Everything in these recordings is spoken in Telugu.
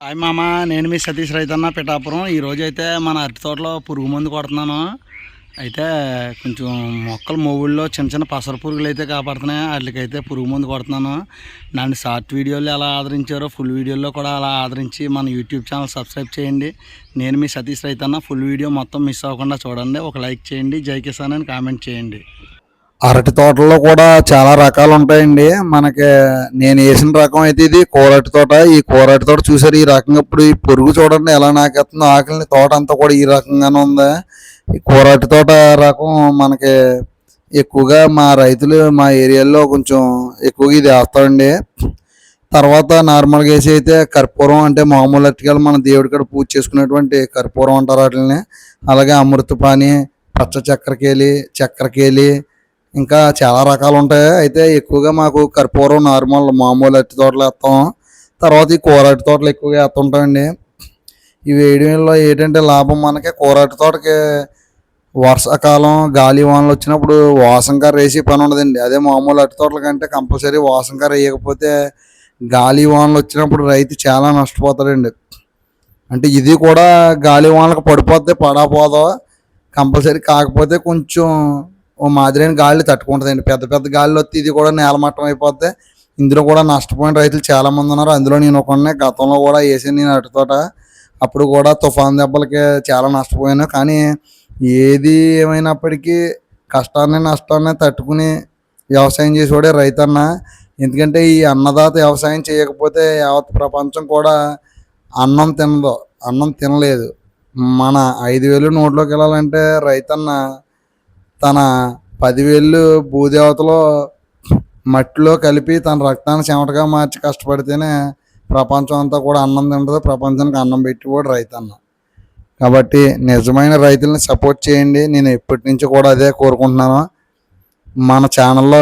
హాయ్ మామ, నేను మీ సతీష్ రైతన్న పిఠాపురం. ఈరోజైతే మన అరటి తోటలో పురుగు మందు కొడుతున్నాను. అయితే కొంచెం మొక్కల మొగుళ్ళలో చిన్న చిన్న పసర పురుగులు అయితే కాపాడుతున్నాయి. వాటికైతే పురుగు మందు కొడుతున్నాను. నన్ను షార్ట్ వీడియోలు ఎలా ఆదరించారో ఫుల్ వీడియోలో కూడా అలా ఆదరించి మన యూట్యూబ్ ఛానల్ సబ్స్క్రైబ్ చేయండి. నేను మీ సతీష్ రైతన్న. ఫుల్ వీడియో మొత్తం మిస్ అవ్వకుండా చూడండి. ఒక లైక్ చేయండి, జై కిసాన్ అని కామెంట్ చేయండి. అరటి తోటల్లో కూడా చాలా రకాలు ఉంటాయండి. మనకి నేను వేసిన రకం అయితే ఇది కోరటి తోట. ఈ కోరటి తోట చూసారు ఈ రకంగా. ఇప్పుడు ఈ పురుగు చూడండి ఎలా నాకేస్తుందో ఆకులని. తోట అంతా కూడా ఈ రకంగానే ఉంది. ఈ కోరటి తోట రకం మనకి ఎక్కువగా మా రైతులు మా ఏరియాలో కొంచెం ఎక్కువగా ఇది వేస్తారండి. తర్వాత నార్మల్గా వేసి అయితే కర్పూరం, అంటే మామూలు అరటికాయలు మన దేవుడి కాడ పూజ చేసుకునేటువంటి కర్పూరం అంటారు వాటిని. అలాగే అమృతపాణి, పచ్చ చక్కెరకేళి ఇంకా చాలా రకాలు ఉంటాయి. అయితే ఎక్కువగా మాకు కర్పూరం మామూలు అరటి తోటలు వేస్తాం. తర్వాత ఈ కూర అరటి తోటలు ఎక్కువగా వేస్తుంటామండి. ఇవి వేయడంలో ఏంటంటే లాభం, మనకి కూర అరటి తోటకి వర్షాకాలం గాలి వానలు వచ్చినప్పుడు వాసంకర వేసి పని ఉండదండి. అదే మామూలు అరటి తోటల కంటే కంపల్సరీ వాసంకర వేయకపోతే గాలి వానలు వచ్చినప్పుడు రైతు చాలా నష్టపోతాడండి. అంటే ఇది కూడా గాలి వానలకు పడిపోతే పడపోదో కంపల్సరీ, కాకపోతే కొంచెం ఓ మాదిరైన గాలి తట్టుకుంటుందండి. పెద్ద పెద్ద గాలిలో వస్తే ఇది కూడా నేలమట్టం అయిపోతే ఇందులో కూడా నష్టపోయిన రైతులు చాలామంది ఉన్నారు. అందులో నేను ఒకనే. గతంలో కూడా వేసాను నేను అరటి తోట. అప్పుడు కూడా తుఫాన్ దెబ్బలకి చాలా నష్టపోయాను. కానీ ఏది ఏమైనప్పటికీ కష్టాన్ని నష్టాన్ని తట్టుకుని వ్యవసాయం చేసేవాడే రైతన్న. ఎందుకంటే ఈ అన్నదాత వ్యవసాయం చేయకపోతే యావత్ ప్రపంచం కూడా అన్నం తినలేదు. మన 5,000 నోట్లోకి వెళ్ళాలంటే రైతన్న తన 10,000 భూదేవతలో మట్టిలో కలిపి తన రక్తాన్ని చెమటగా మార్చి కష్టపడితేనే ప్రపంచం అంతా కూడా అన్నం తింటుంది. ప్రపంచానికి అన్నం పెట్టి కూడా రైతన్న. కాబట్టి నిజమైన రైతుల్ని సపోర్ట్ చేయండి. నేను ఎప్పటి నుంచి కూడా అదే కోరుకుంటున్నాను. మన ఛానల్లో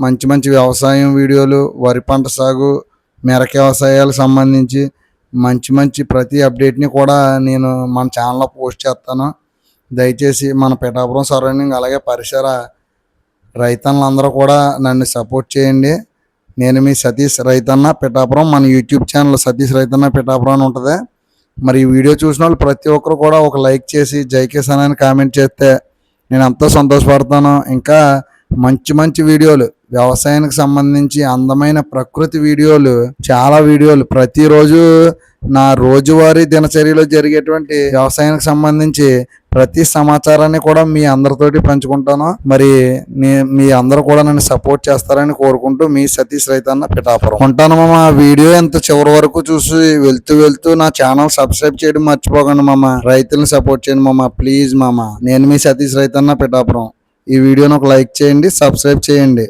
మంచి మంచి వ్యవసాయం వీడియోలు, వరి పంట సాగు, మెరక వ్యవసాయాలకు సంబంధించి మంచి మంచి ప్రతి అప్డేట్ని కూడా నేను మన ఛానల్లో పోస్ట్ చేస్తాను. దయచేసి మన పిఠాపురం సరౌండింగ్ అలాగే పరిసర రైతన్నులందరూ కూడా నన్ను సపోర్ట్ చేయండి. నేను మీ సతీష్ రైతన్న పిఠాపురం. మన యూట్యూబ్ ఛానల్ సతీష్ రైతన్న పిఠాపురం అని ఉంటుంది. మరి ఈ వీడియో చూసిన వాళ్ళు ప్రతి ఒక్కరు కూడా ఒక లైక్ చేసి జై కిసాన్ అని కామెంట్ చేస్తే నేను ఎంతో సంతోషపడతాను. ఇంకా మంచి మంచి వీడియోలు, వ్యవసాయానికి సంబంధించి అందమైన ప్రకృతి వీడియోలు, చాలా వీడియోలు ప్రతిరోజు నా రోజువారీ దినచర్యలో జరిగేటువంటి వ్యవసాయానికి సంబంధించి ప్రతి సమాచారాన్ని కూడా మీ అందరితోటి పంచుకుంటాను. మరి మీ అందరూ కూడా నన్ను సపోర్ట్ చేస్తారని కోరుకుంటూ మీ సతీష్ రైతన్న పిఠాపురం. ఉంటాను మామ. వీడియో ఎంత చివరి వరకు చూసి వెళ్తూ నా ఛానల్ సబ్స్క్రైబ్ చేయడం మర్చిపోకండి మామ. రైతులను సపోర్ట్ చేయండి మామ, ప్లీజ్ మామ. నేను మీ సతీష్ రైతన్న పిఠాపురం. ఈ వీడియోని ఒక లైక్ చేయండి, సబ్స్క్రైబ్ చేయండి.